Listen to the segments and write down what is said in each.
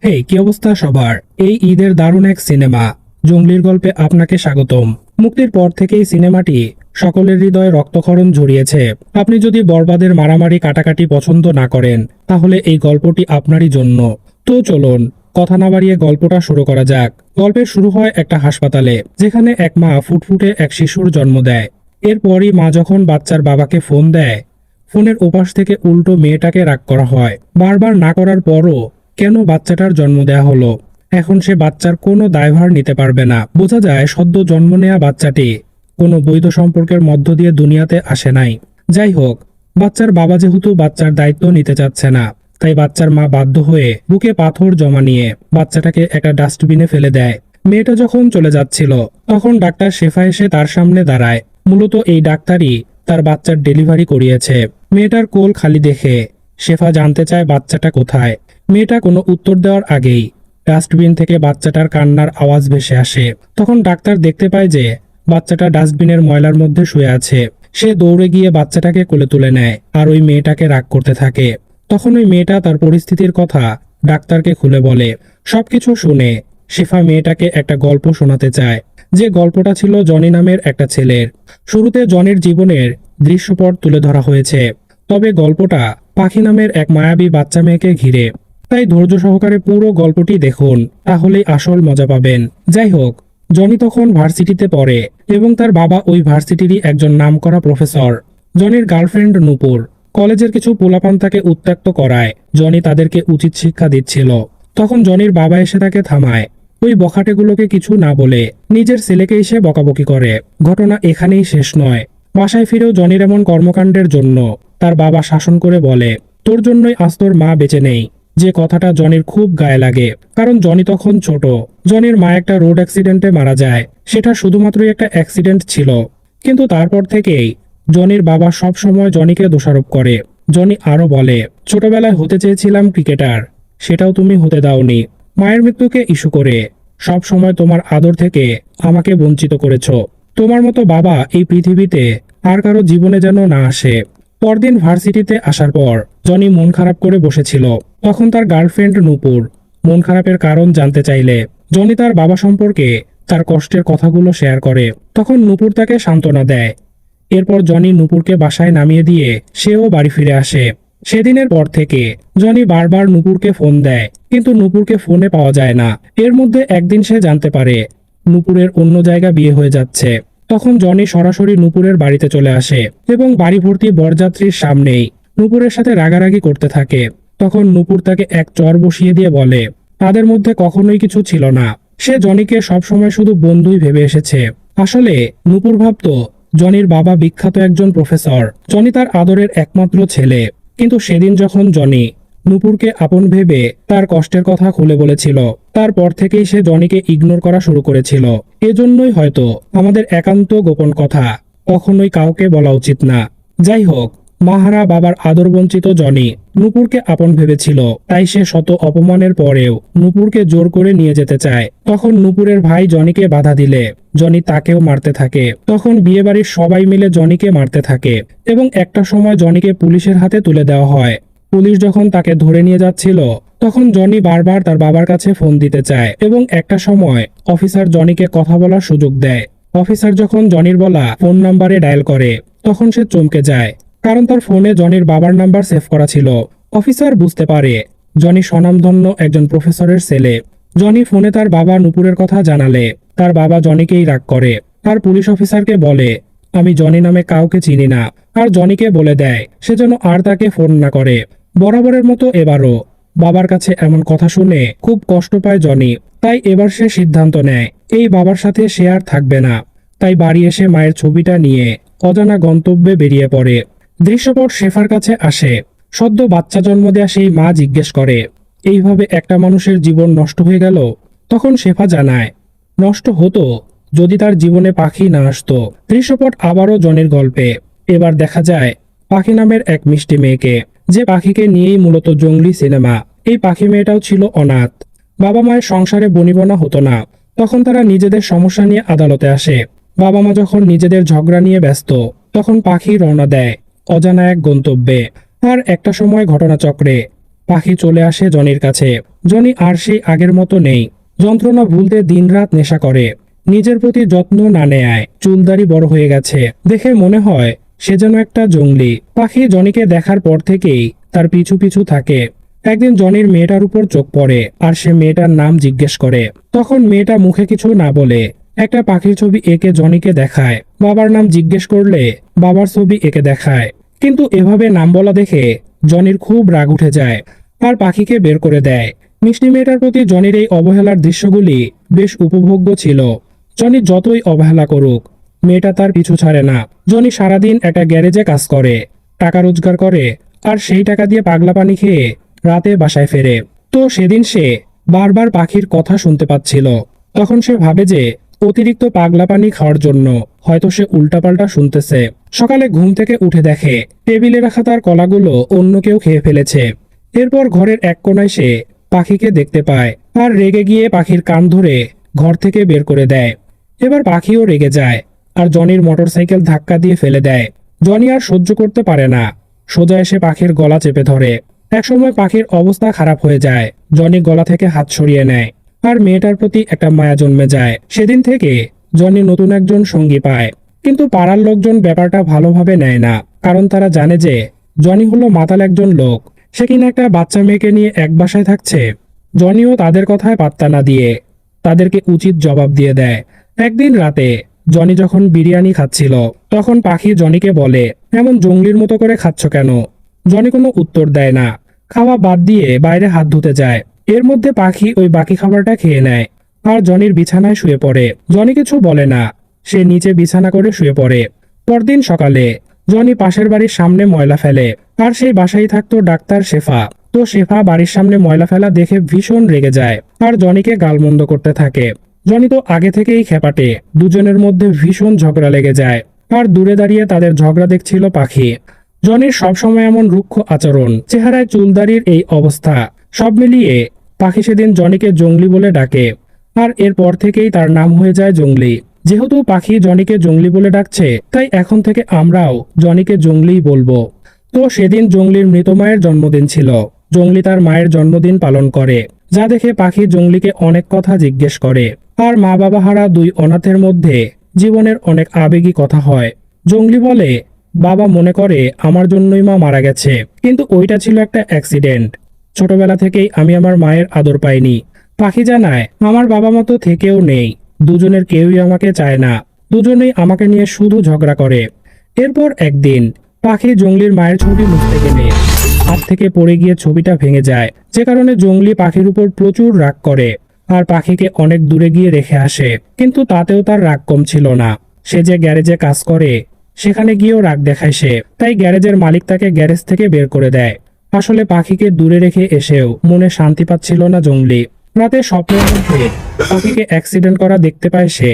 হেই, কি অবস্থা সবার? এই ঈদের দারুণ এক সিনেমা জঙ্গলির গল্পে আপনাকে স্বাগতম। মুক্তির পর থেকেই সিনেমাটি সকলের হৃদয়ে রক্তক্ষরণ ঝরিয়েছে। আপনি যদি বরবাদের মারামারি কাটাকাটি পছন্দ না করেন, তাহলে এই গল্পটি আপনারই জন্য। তো চলুন কথা না বাড়িয়ে গল্পটা শুরু করা যাক। গল্পের শুরু হয় একটা হাসপাতালে, যেখানে এক মা ফুটফুটে এক শিশুর জন্ম দেয়। এরপরই মা যখন বাচ্চার বাবাকে ফোন দেয়, ফোনের ওপাশ থেকে উল্টো মেয়েটাকে রাগ করা হয়। বারবার না করার পরও কেন বাচ্চাটার জন্ম দেয়া হলো? এখন সে বাচ্চার কোনো দায়ভার নিতে পারবে না। বোঝা যায় সদ্য জন্ম নেয়া বাচ্চাটি কোনো বৈধ সম্পর্কের মধ্য দিয়ে দুনিয়াতে আসে নাই। যাই হোক, বাচ্চার বাবা যেহেতু বাচ্চার দায়িত্ব নিতে চাচ্ছে না, তাই বাচ্চার মা বাধ্য হয়ে বুকে পাথর জমা নিয়ে বাচ্চাটাকে একটা ডাস্টবিনে ফেলে দেয়। মেয়েটা যখন চলে যাচ্ছিল, তখন ডাক্তার শেফা এসে তার সামনে দাঁড়ায়। মূলত এই ডাক্তারই তার বাচ্চার ডেলিভারি করিয়েছে। মেয়েটার কোল খালি দেখে শেফা জানতে চায় বাচ্চাটা কোথায়। মেয়েটা কোনো উত্তর দেওয়ার আগেই ডাস্টবিন থেকে বাচ্চাটার কান্নার আওয়াজ ভেসে আসে। তখন ডাক্তার দেখতে পায় যে বাচ্চাটা ডাস্টবিনের ময়লার মধ্যে শুয়ে আছে। সে দৌড়ে গিয়ে বাচ্চাটাকে কোলে তুলে নেয় আর ওই মেয়েটাকে রাগ করতে থাকে। তখন ওই মেয়েটা তার পরিস্থিতির কথা ডাক্তারকে খুলে বলে। সবকিছু শুনে শেফা মেয়েটাকে একটা গল্প শোনাতে চায়, যে গল্পটা ছিল জনি নামের একটা ছেলের। শুরুতে জনির জীবনের দৃশ্যপট তুলে ধরা হয়েছে, তবে গল্পটা পাখি নামের এক মায়াবী বাচ্চা মেয়েকে ঘিরে। তাই ধৈর্য সহকারে পুরো গল্পটি দেখুন, তাহলেই আসল মজা পাবেন। যাই হোক, জনি তখন ভার্সিটিতে পড়ে এবং তার বাবা ওই ভার্সিটিরই একজন নামকরা প্রফেসর। জনির গার্লফ্রেন্ড নূপুর কলেজের কিছু পোলাপান তাকে উত্ত্যক্ত করায়। জনি তাদেরকে উচিত শিক্ষা দিচ্ছিল। তখন জনির বাবা এসে তাকে থামায়। ওই বখাটেগুলোকে কিছু না বলে নিজের ছেলেকে এসে বকাবকি করে। ঘটনা এখানেই শেষ নয়। বাসায় ফিরেও জনির এমন কর্মকাণ্ডের জন্য তার বাবা শাসন করে বলে, তোর জন্যই আজ তোর মা বেঁচে নেই। যে কথাটা জনির খুব গায়ে লাগে, কারণ জনি তখন ছোট। জনির মা একটা রোড অ্যাক্সিডেন্টে মারা যায়। সেটা শুধুমাত্রই একটা অ্যাক্সিডেন্ট ছিল, কিন্তু তারপর থেকেই জনির বাবা সব সময় জনিকে দোষারোপ করে। জনি আরো বলে, ছোটবেলায় হতে চেয়েছিলাম ক্রিকেটার, সেটাও তুমি হতে দাওনি। মায়ের মৃত্যুকে ইস্যু করে সব সময় তোমার আদর থেকে আমাকে বঞ্চিত করেছো। তোমার মতো বাবা এই পৃথিবীতে আর কারো জীবনে যেন না আসে। পরদিন ভার্সিটিতে আসার পর জনি মন খারাপ করে বসেছিল। তখন তার গার্লফ্রেন্ড নূপুর মন খারাপের কারণ জানতে চাইলে জনি তার বাবা সম্পর্কে তার কষ্টের কথাগুলো শেয়ার করে। তখন নূপুর তাকে সান্ত্বনা দেয়। এরপর জনি নূপুরকে বাসায় নামিয়ে দিয়ে সেও বাড়ি ফিরে আসে। সেদিনের পর থেকে জনি বারবার নূপুরকে ফোন দেয়, কিন্তু নূপুরকে ফোনে পাওয়া যায় না। এর মধ্যে একদিন সে জানতে পারে নূপুরের অন্য জায়গা বিয়ে হয়ে যাচ্ছে। তখন জনি সরাসরি নূপুরের বাড়িতে চলে আসে এবং বাড়ি ভর্তি বরযাত্রীর সামনেই নূপুরের সাথে রাগারাগি করতে থাকে। তখন নূপুর তাকে এক চর বসিয়ে দিয়ে বলে, তাদের মধ্যে কখনোই কিছু ছিল না। সে জনিকে সবসময় শুধু বন্ধুই ভেবে এসেছে। আসলে নূপুর ভাবতো জনির বাবা বিখ্যাত একজন প্রফেসর, জনি তার আদরের একমাত্র ছেলে। কিন্তু সেদিন যখন জনি নূপুরকে আপন ভেবে তার কষ্টের কথা খুলে বলেছিল, তারপর থেকেই সে জনিকে ইগনোর করা শুরু করেছিল। এজন্যই হয়তো আমাদের একান্ত গোপন কথা কখনোই কাউকে বলা উচিত না। যাই হোক, মাহারা বাবার আদর বঞ্চিত জনি নূপুরকে আপন ভেবেছিল, তাই সে শত অপমানের পরেও নূপুরকে জোর করে নিয়ে যেতে চায়। তখন নূপুরের ভাই জনিকে বাধা দিলে জনি তাকেও মারতে থাকে। তখন বিয়েবাড়ির সবাই মিলে জনিকে মারতে থাকে এবং একটা সময় জনিকে পুলিশের হাতে তুলে দেওয়া হয়। পুলিশ যখন তাকে ধরে নিয়ে যাচ্ছিল, তখন জনি বারবার তার বাবার কাছে ফোন দিতে চায় এবং একটা সময় অফিসার জনিকে কথা বলার সুযোগ দেয়। অফিসার যখন জনির বলা ফোন নাম্বারে ডায়াল করে, তখন সে চমকে যায়, কারণ তার ফোনে জনির বাবার নাম্বার সেভ করা ছিল। অফিসার বুঝতে পারে জনি স্বনামধন্য একজন প্রফেসরের ছেলে। জনি ফোনে তার বাবা নূপুরের কথা জানালে তার বাবা জনিকেই রাগ করে। তার পুলিশ অফিসারকে বলে, আমি জনি নামে কাউকে চিনি না, আর জনিকে বলে দেয় সে যেন আর তাকে ফোন না করে। বরাবরের মতো এবারও বাবার কাছে এমন কথা শুনে খুব কষ্ট পায় জনি। তাই এবার সে সিদ্ধান্ত নেয় এই বাবার সাথে সে আর থাকবে না। তাই বাড়ি এসে মায়ের ছবিটা নিয়ে অজানা গন্তব্যে বেরিয়ে পড়ে। দৃশ্যপট শেফার কাছে আসে। সদ্য বাচ্চা জন্ম দেয়া সেই মা জিজ্ঞেস করে, এইভাবে একটা মানুষের জীবন নষ্ট হয়ে গেল? তখন শেফা জানায়, নষ্ট হতো যদি তার জীবনে পাখি না আসতো। দৃশ্যপট আবারও জনির গল্পে। এবার দেখা যায় পাখি নামের এক মিষ্টি মেয়েকে, যে পাখিকে নিয়েই মূলত জঙ্গলি সিনেমা। এই পাখি মেয়েটাও ছিল অনাথ। বাবা মায়ের সংসারে বনিবনা হতো না। তখন তারা নিজেদের সমস্যা নিয়ে আদালতে আসে। বাবা মা যখন নিজেদের ঝগড়া নিয়ে ব্যস্ত, তখন পাখি রওনা দেয় অজানা এক গন্তব্যে। আর একটা সময় ঘটনাচক্রে পাখি চলে আসে জনির কাছে। জনি আর সেই আগের মতো নেই। যন্ত্রণা ভুলতে দিনরাত নেশা করে, নিজের প্রতি যত্ন না নেয়, চুলদারি বড় হয়ে গেছে, দেখে মনে হয় সে যেন একটা জঙ্গলি। পাখি জনিকে দেখার পর থেকেই তার পিছু পিছু থাকে। একদিন জনির মেয়েটার উপর চোখ পড়ে আর সে মেয়েটার নাম জিজ্ঞেস করে। তখন মেয়েটা মুখে কিছু না বলে একটা পাখির ছবি এঁকে জনিকে দেখায়। বাবার নাম জিজ্ঞেস করলে বাবার ছবি এঁকে দেখায়। কিন্তু এভাবে নাম বলা দেখে জনির খুব রাগ উঠে যায় আর পাখিকে বের করে দেয়। মিষ্টি মেয়েটার প্রতি জনির এই অবহেলার দৃশ্যগুলি বেশ উপভোগ্য ছিল। জনি যতই অবহেলা করুক, মেয়েটা তার পিছু ছাড়ে না। জনি সারাদিন একটা গ্যারেজে কাজ করে, টাকা রোজগার করে, আর সেই টাকা দিয়ে পাগলা পানি খেয়ে রাতে বাসায় ফেরে। তো সেদিন সে বারবার পাখির কথা শুনতে পাচ্ছিল। তখন সে ভাবে যে অতিরিক্ত পাগলা পানি খাওয়ার জন্য হয়তো সে উল্টাপাল্টা শুনতেছে। সকালে ঘুম থেকে উঠে দেখে টেবিলে রাখা তার কলাগুলো অন্য কেউ খেয়ে ফেলেছে। এরপর ঘরের এক কোণায় সে পাখিকে দেখতে পায় আর রেগে গিয়ে পাখির কান ধরে ঘর থেকে বের করে দেয়। এবার পাখিও রেগে যায় আর জনির মোটরসাইকেল ধাক্কা দিয়ে ফেলে দেয়। জনি আর সহ্য করতে পারে না, সোজা এসে পাখির গলা চেপে ধরে। একসময় পাখির অবস্থা খারাপ হয়ে যায়। জনি গলা থেকে হাত সরিয়ে নেয় আর মেয়েটার প্রতি একটা মায়া জন্মে যায়। সেদিন থেকে জনি নতুন একজন সঙ্গী পায়। কিন্তু পাড়ার লোকজন ব্যাপারটা ভালোভাবে নেয় না, কারণ তারা জানে যে জনি হলো মাতাল একজন লোক। সে কিনা একটা বাচ্চা মেয়েকে নিয়ে এক বাসায় থাকছে। জনিও তাদের কথায় পাত্তা না দিয়ে তাদেরকে উচিত জবাব দিয়ে দেয়। একদিন রাতে জনি যখন বিরিয়ানি খাচ্ছিল, তখন পাখি জনিকে বলে, এমন জঙ্গলির মতো করে খাচ্ছ কেন? জনি কোনো উত্তর দেয় না, খাওয়া বাদ দিয়ে বাইরে হাত ধুতে যায়। এর মধ্যে পাখি ওই বাকি খাবারটা খেয়ে নেয় আর জনির বিছানায় শুয়ে পড়ে। জনি কিছু বলে না, সে নিচে বিছানা করে শুয়ে পড়ে। পরদিন সকালে জনি পাশের বাড়ির সামনে ময়লা ফেলে আর সেই বাসায় থাকতো ডাক্তার শেফা। তো শেফা বাড়ির সামনে ময়লা ফেলা দেখে ভীষণ রেগে যায় আর জনিকে গালমন্দ করতে থাকে। জনি তো আগে থেকেই খেপাটে, দুজনের মধ্যে ভীষণ ঝগড়া লেগে যায় আর দূরে দাঁড়িয়ে তাদের ঝগড়া দেখছিল পাখি। জনির সবসময় এমন রুক্ষ আচরণ, চেহারায় চুলদারির এই অবস্থা, সব মিলিয়ে পাখি সেদিন জনিকে জঙ্গলি বলে ডাকে আর এরপর থেকেই তার নাম হয়ে যায় জঙ্গলি। যেহেতু পাখি জনিকে জঙ্গলি বলে ডাকছে, তাই এখন থেকে আমরাও জনিকে জঙ্গলিই বলবো। তো সেদিন জঙ্গলির মৃত মায়ের জন্মদিন ছিল। জঙ্গলি তার মায়ের জন্মদিন পালন করে, যা দেখে পাখি জঙ্গলিকে অনেক কথা জিজ্ঞেস করে। আর মা বাবা হারা দুই অনাথের মধ্যে জীবনের অনেক আবেগী কথা হয়। জঙ্গলি বলে, বাবা মনে করে আমার জন্যই মা মারা গেছে, কিন্তু ওইটা ছিল একটা অ্যাক্সিডেন্ট। ছোটবেলা থেকেই আমি আমার মায়ের আদর পাইনি। পাখি জানায়, আমার বাবা মা তো থেকেও নেই, দুজনের কেউই আমাকে চায় না, দুজনেই আমাকে নিয়ে শুধু ঝগড়া করে। এরপর একদিন পাখি জঙ্গলির মায়ের ছবি মুছতে গেলে হাত থেকে পড়ে গিয়ে ছবিটা ভেঙে যায়, যে কারণে জঙ্গলি পাখির উপর প্রচুর রাগ করে আর পাখিকে অনেক দূরে গিয়ে রেখে আসে। কিন্তু তাতেও তার রাগ কম ছিল না। সে যে গ্যারেজে কাজ করে সেখানে গিয়েও রাগ দেখায় সে, তাই গ্যারেজের মালিক তাকে গ্যারেজ থেকে বের করে দেয়। আসলে পাখিকে দূরে রেখে এসেও মনে শান্তি পাচ্ছিল না জঙ্গলি। রাতে স্বপ্নের মধ্যে পাখিকে অ্যাক্সিডেন্ট করা দেখতে পায় সে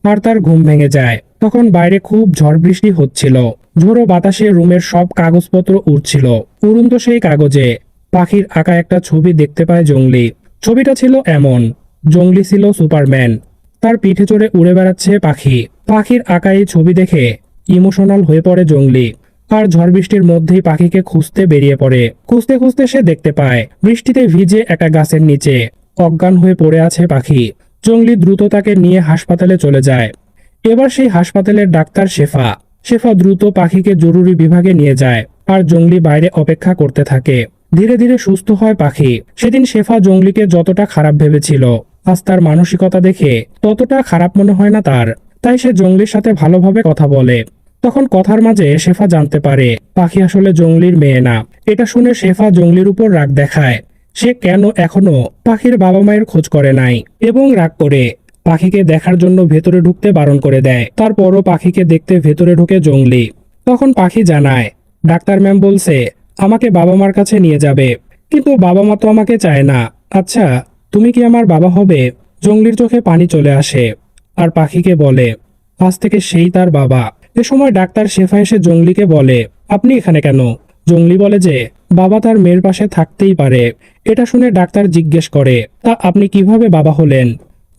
আর তার ঘুম ভেঙে যায়। তখন বাইরে খুব ঝড় বৃষ্টি হচ্ছিল, ঝোড়ো বাতাসে রুমের সব কাগজপত্র উড়ছিল। উড়ন্ত সেই কাগজে পাখির আঁকা একটা ছবি দেখতে পায় জঙ্গলি। ছবিটা ছিল এমন, জঙ্গলি ছিল সুপারম্যান, তার পিঠে চড়ে উড়ে বেড়াচ্ছে পাখি। পাখির আঁকা এই ছবি দেখে ইমোশনাল হয়ে পড়ে জঙ্গলি আর ঝড় বৃষ্টির মধ্যেই পাখিকে খুঁজতে বেরিয়ে পড়ে। খুঁজতে খুঁজতে সে দেখতে পায় বৃষ্টিতে ভিজে একটা গাছের নিচে অজ্ঞান হয়ে পড়ে আছে পাখি। জঙ্গলি দ্রুত তাকে নিয়ে হাসপাতালে চলে যায়। এবার সেই হাসপাতালের ডাক্তার শেফা। শেফা দ্রুত পাখিকে জরুরি বিভাগে নিয়ে যায় আর জঙ্গলি বাইরে অপেক্ষা করতে থাকে। ধীরে ধীরে সুস্থ হয় পাখি। সেদিন শেফা জঙ্গলিকে যতটা খারাপ ভেবেছিল, আজ তার মানসিকতা দেখে ততটা খারাপ মনে হয় না তার। তাই সে জঙ্গলির সাথে ভালোভাবে কথা বলে। তখন কথার মাঝে শেফা জানতে পারে পাখি আসলে জঙ্গলির মেয়ে না। এটা শুনে শেফা জঙ্গলির উপর রাগ দেখায়। সে কেন এখনো পাখির বাবা মায়ের খোঁজ করে নাই এবং রাগ করে পাখিকে দেখার জন্য ভেতরে ঢুকতে বারণ করে দেয়। তারপরও পাখিকে দেখতে ভেতরে ঢুকে জঙ্গলি। তখন পাখি জানায়, ডাক্তার ম্যাম বলছে আমাকে বাবা মার কাছে নিয়ে যাবে, কিন্তু বাবা মা তো আমাকে চায় না। আচ্ছা, তুমি কি আমার বাবা হবে? জঙ্গলির চোখে পানি চলে আসে আর পাখিকে বলে আজ থেকে সেই তার বাবা। এ সময় ডাক্তার শেফা এসে জঙ্গলিকে বলে, আপনি এখানে কেন? জঙ্গলি বলে যে বাবা তার মেয়ের পাশে থাকতেই পারে। এটা শুনে ডাক্তার জিজ্ঞেস করে, তা আপনি কিভাবে বাবা হলেন?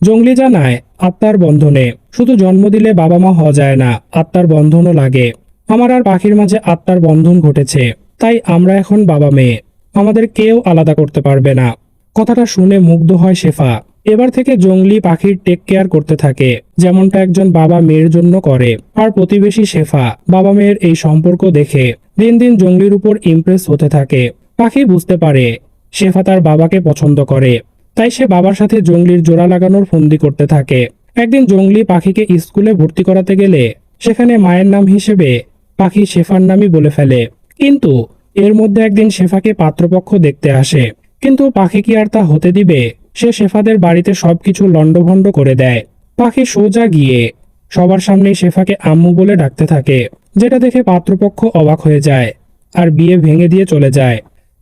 জঙ্গলি জানায়, আত্মার বন্ধনে। শুধু জন্ম দিলে বাবা মা হওয়া যায় না, আত্মার বন্ধনও লাগে। আমার আর পাখির মাঝে আত্মার বন্ধন ঘটেছে, তাই আমরা এখন বাবা মেয়ে, আমাদের কেউ আলাদা করতে পারবে না। কথাটা শুনে মুগ্ধ হয় শেফা। এবার থেকে জংলি পাখির টেক কেয়ার করতে থাকে, যেমনটা একজন বাবা মেয়ের জন্য করে। আর প্রতিবেশী শেফা বাবা মেয়ের এই সম্পর্ক দেখে দিন দিন জংলির উপর ইমপ্রেস হতে থাকে। পাখি বুঝতে পারে শেফা তার বাবাকে পছন্দ করে, তাই সে বাবার সাথে জংলির জোড়া লাগানোর ফন্দি করতে থাকে। একদিন জংলি পাখিকে স্কুলে ভর্তি করাতে গেলে সেখানে মায়ের নাম হিসেবে পাখি শেফার নামই বলে ফেলে। কিন্তু এর মধ্যে একদিন শেফাকে পাত্রপক্ষ দেখতে আসে, কিন্তু পাখি কি আর তা হতে দিবে? সে শেফাদের বাড়িতে সবকিছু লন্ডভন্ড করে দেয়। পাখি সোজা গিয়ে সবার সামনেই শেফাকে আম্মু বলে ডাকতে থাকে, যেটা দেখে পাত্রপক্ষ অবাক হয়ে যায় আর বিয়ে ভেঙে দিয়ে চলে যায়।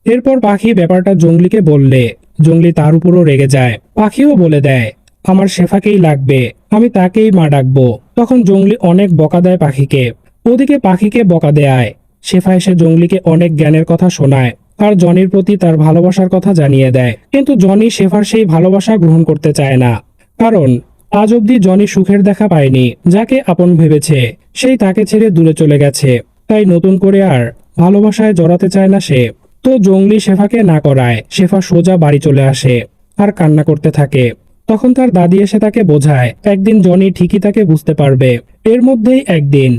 এরপর পাখি ব্যাপারটা জংলিকে বললে জংলি তার উপরও রেগে যায়। পাখিও বলে দেয়, আমার শেফাকেই লাগবে, আমি তাকেই মা ডাকবো। তখন জংলি অনেক বকা দেয় পাখিকে। ওদিকে পাখিকে বকা দেয় শেফা এসে জংলিকে অনেক জ্ঞানের কথা শোনায় আর জনির প্রতি তার ভালোবাসার কথা জানিয়ে দেয়। কিন্তু জনি শেফার সেই ভালোবাসা গ্রহণ করতে চায় না, কারণ আজ অব্দি জনি সুখের দেখা পায়নি। যাকে আপন ভেবেছে সেই তাকে ছেড়ে দূরে চলে গেছে, তাই নতুন করে আর ভালোবাসায় জড়াতে চায় না সে। তো জংলি শেফাকে না করায় শেফা সোজা বাড়ি চলে আসে আর কান্না করতে থাকে। তখন তার দাদি এসে তাকে বোঝায় একদিন জনি ঠিকই তাকে বুঝতে পারবে। এর মধ্যেই একদিন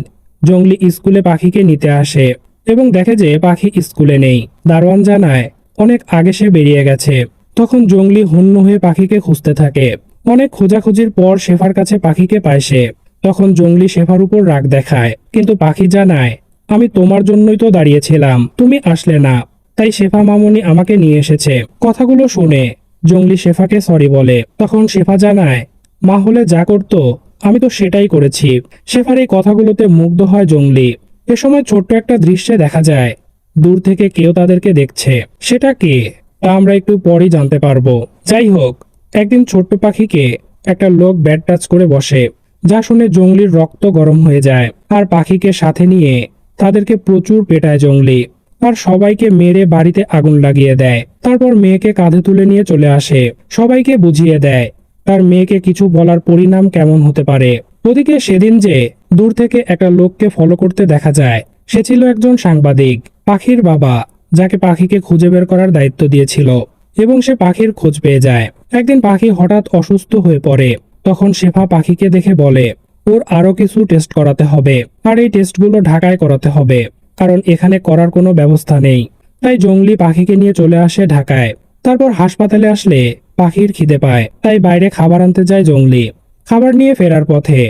জংলি স্কুলে পাখিকে নিতে আসে এবং দেখে যে পাখি স্কুলে নেই। দারোয়ান জানায় অনেক আগে সে বেরিয়ে গেছে। তখন জংলি হন্য হয়ে পাখিকে খুঁজতে থাকে। অনেক খোঁজাখুঁজির পর শেফার কাছে পাখিকে পায় সে। তখন জংলি শেফার উপর রাগ দেখায়, কিন্তু পাখি জানায় আমি তোমার জন্যই তো দাঁড়িয়েছিলাম, তুমি আসলে না, তাই শেফা মামুনি আমাকে নিয়ে এসেছে। কথাগুলো শুনে জংলি শেফাকে সরি বলে। তখন শেফা জানায় মা হলে যা করতো আমি তো সেটাই করেছি। শেফার এই কথাগুলোতে মুগ্ধ হয় জংলি। এ সময় ছোট্ট একটা দৃশ্যে দেখা যায় দূর থেকে কেউ তাদেরকে দেখছে। সেটা কে তা আমরা একটু পরই জানতে পারবো। যাই হোক, একদিন ছোট্ট পাখিকে একটা লোক ব্যাড টাচ করে বসে, যা শুনে জংলির রক্ত গরম হয়ে যায়। আর পাখিকে সাথে নিয়ে তাদেরকে প্রচুর পেটায় জংলি আর সবাইকে মেরে বাড়িতে আগুন লাগিয়ে দেয়। তারপর মেয়েকে কাঁধে তুলে নিয়ে চলে আসে, সবাইকে বুঝিয়ে দেয় তার মেয়েকে কিছু বলার পরিণাম কেমন হতে পারে। ওদিকে সেদিন যে দূর থেকে একটা লোককে ফলো করতে দেখা যায়, সে ছিল একজন সাংবাদিক, পাখির বাবা, যাকে পাখিকে খুঁজে বের করার দায়িত্ব দিয়েছিল এবং সে পাখির খোঁজ পেয়ে যায়। একদিন পাখি হঠাৎ অসুস্থ হয়ে পড়ে। তখন শেফা পাখিকে দেখে বলে ওর আরো কিছু টেস্ট করাতে হবে, আর এই টেস্টগুলো ঢাকায় করাতে হবে, কারণ এখানে করার কোনো ব্যবস্থা নেই। তাই জংলি পাখিকে নিয়ে চলে আসে ঢাকায়। তারপর হাসপাতালে আসলে পাখির খিদে পায়, তাই বাইরে খাবার আনতে যায় জংলি। খাবার নিয়ে ফেরার পথে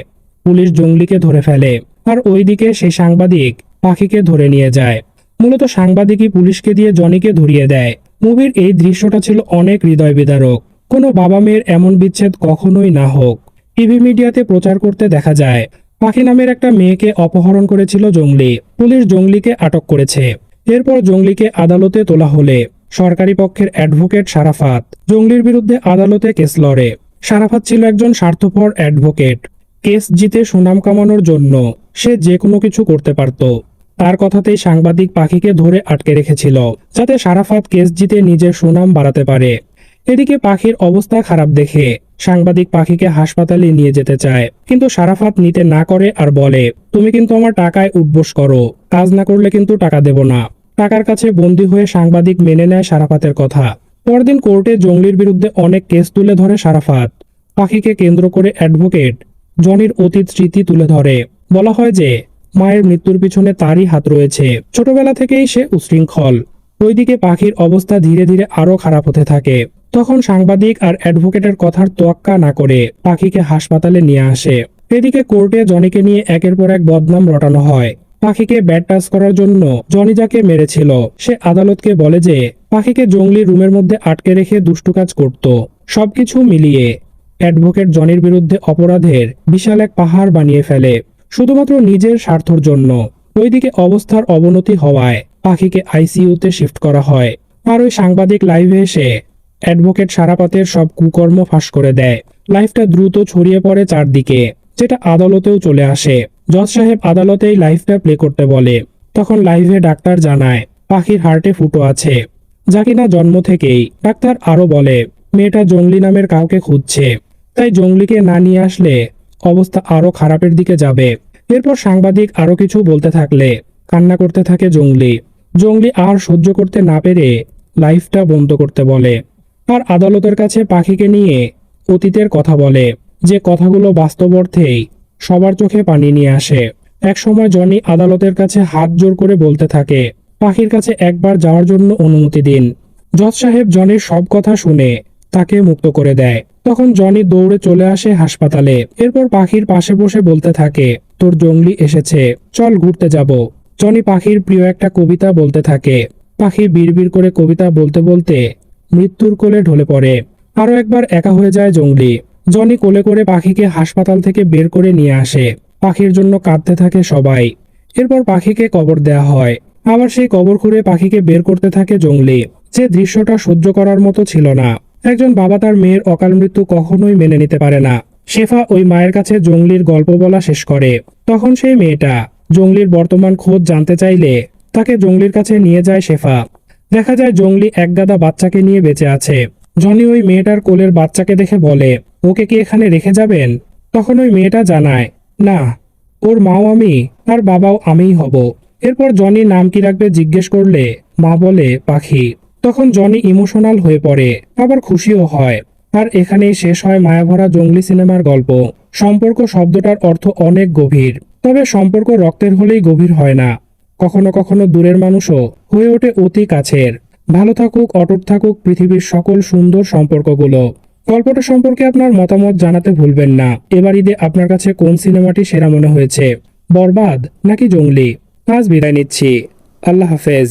পুলিশ জংলিকে ধরে ফেলে, আর ওইদিকে সেই সাংবাদিক পাখিকে ধরে নিয়ে যায়। মূলত সাংবাদিকই পুলিশকে দিয়ে জনিকে ধরিয়ে দেয়। মুভির এই দৃশ্যটা ছিল অনেক হৃদয় বিদারক। কোনো বাবা মেয়ের এমন বিচ্ছেদ কখনোই না হোক। টিভি মিডিয়াতে প্রচার করতে দেখা যায় পাখি নামের একটা মেয়েকে অপহরণ করেছিল জংলি। পুলিশ জংলিকে আটক করেছে। এরপর জংলিকে আদালতে তোলা হলে সরকারি পক্ষের অ্যাডভোকেট সারাফাত জংলির বিরুদ্ধে আদালতে কেস লড়ে। সারাফাত ছিল একজন স্বার্থপর অ্যাডভোকেট। কেস জিতে সুনাম কামানোর জন্য সে যে কোনো কিছু করতে পারত। তার কথাতেই সাংবাদিক পাখিকে ধরে আটকে রেখেছিল, যাতে সারাফাত কেস জিতে নিজের সুনাম বাড়াতে পারে। এদিকে পাখির অবস্থা খারাপ দেখে সাংবাদিক পাখিকে হাসপাতালে নিয়ে যেতে চায়, কিন্তু সারাফাত নিতে না করে আর বলে তুমি কিন্তু আমার টাকায় উঠবোস করো, কাজ না করলে কিন্তু টাকা দেব না। টাকার কাছে বন্দী হয়ে সাংবাদিক মেনে নেয় সারাফাতের কথা। পরদিন কোর্টে জংলির বিরুদ্ধে অনেক কেস তুলে ধরে সারাফাত। পাখিকে কেন্দ্র করে অ্যাডভোকেট জনির অতীত স্মৃতি তুলে ধরে। বলা হয় যে মায়ের মৃত্যুর পিছনে তারই হাত রয়েছে। ছোটবেলা থেকেই সে উচ্ছৃঙ্খল। ওইদিকে পাখির অবস্থা ধীরে ধীরে আরো খারাপ হতে থাকে। তখন সাংবাদিক আর অ্যাডভোকেটের কথার তোয়াক্কা না করে পাখিকে হাসপাতালে নিয়ে আসে। এদিকে কোর্টে জনিকে নিয়ে একের পর এক বদনাম রটানো হয়। পাখিকে ব্যাড টাচ করার জন্য জনি যাকে মেরেছিল সে আদালতকে বলে যে পাখিকে জংলি রুমের মধ্যে আটকে রেখে দুষ্টু কাজ করত। সবকিছু মিলিয়ে অ্যাডভোকেট জনির বিরুদ্ধে অপরাধের বিশাল এক পাহাড় বানিয়ে ফেলে, শুধুমাত্র নিজের স্বার্থের জন্য। ওইদিকে অবস্থার অবনতি হওয়ায় পাখিকে আইসিইউতে শিফট করা হয়। আর ওই সাংবাদিক লাইভে এসে অ্যাডভোকেট সারাপাতের সব কুকর্ম ফাঁস করে দেয়। লাইভটা দ্রুত ছড়িয়ে পড়ে চারদিকে, যেটা আদালতেও চলে আসে। জজ সাহেব আদালতেই লাইভটা প্লে করতে বলে। তখন লাইভে ডাক্তার জানায় পাখির হার্টে ফুটো আছে, যা কিনা জন্ম থেকেই। ডাক্তার আরো বলে মেয়েটা জংলি নামের কাউকে খুঁজছে, তাই জংলিকে না নিয়ে আসলে অবস্থা আরো খারাপের দিকে যাবে। এরপর সাংবাদিক আরো কিছু বলতে থাকলে কান্না করতে থাকে জংলি। জংলি আর সহ্য করতে না পেরে লাইভটা বন্ধ করতে বলে। আর আদালতের কাছে পাখিকে নিয়ে অতীতের কথা বলে, যে কথাগুলো বাস্তব অর্থেই সবার চোখে পানি নিয়ে আসে। একসময় জনি আদালতের কাছে হাত জোর করে বলতে থাকে, পাখির কাছে একবার যাওয়ার জন্য অনুমতি দিন। জজ সাহেব জনির সব কথা শুনে তাকে মুক্ত করে দেয়। তখন জনি দৌড়ে চলে আসে হাসপাতালে। এরপর পাখির পাশে বসে বলতে থাকে, তোর জঙ্গলি এসেছে, চল ঘুরতে যাব। জনি পাখির প্রিয় একটা কবিতা বলতে থাকে। পাখি বিড়বিড় করে কবিতা বলতে বলতে মৃত্যুর কোলে ঢলে পড়ে। আরো একবার একা হয়ে যায় জঙ্গলি। জনি কোলে করে পাখিকে হাসপাতাল থেকে বের করে নিয়ে আসে। পাখির জন্য কাঁদতে থাকে সবাই। এরপর পাখিকে কবর দেয়া হয়। আবার সেই কবর খুঁড়ে পাখিকে বের করতে থাকে জঙ্গলি। যে দৃশ্যটা সহ্য করার মতো ছিল না। একজন বাবা তার মেয়ের অকাল মৃত্যু কখনোই মেনে নিতে পারে না। শেফা ওই মায়ের কাছে জঙ্গলির গল্প বলা শেষ করে। তখন সেই মেয়েটা জঙ্গলির বর্তমান খোঁজ জানতে চাইলে তাকে জঙ্গলির কাছে নিয়ে যায় শেফা। দেখা যায় জঙ্গলি এক গাদা বাচ্চাকে নিয়ে বেঁচে আছে। জনি ওই মেয়েটার কোলের বাচ্চাকে দেখে বলে, ওকে কি এখানে রেখে যাবেন? তখন ওই মেয়েটা জানায়, না, ওর মাও আমি আর বাবাও আমিই হব। এরপর জনি নাম কি রাখবে জিজ্ঞেস করলে মা বলে পাখি। তখন জনি ইমোশনাল হয়ে পড়ে, আবার খুশিও হয়। আর এখানেই শেষ হয় মায়াভরা জঙ্গলি সিনেমার গল্প। সম্পর্ক শব্দটার অর্থ অনেক গভীর, তবে সম্পর্ক রক্তের হলেই গভীর হয় না। কখনো কখনো দূরের মানুষও হয়ে ওঠে অতি কাছের। ভালো থাকুক, অটুট থাকুক পৃথিবীর সকল সুন্দর সম্পর্কগুলো। গল্পটা সম্পর্কে আপনার মতামত জানাতে ভুলবেন না। এবার ঈদে আপনার কাছে কোন সিনেমাটি সেরা মনে হয়েছে, বরবাদ নাকি জঙ্গলি? আজ বিদায় নিচ্ছি। আল্লাহ হাফেজ।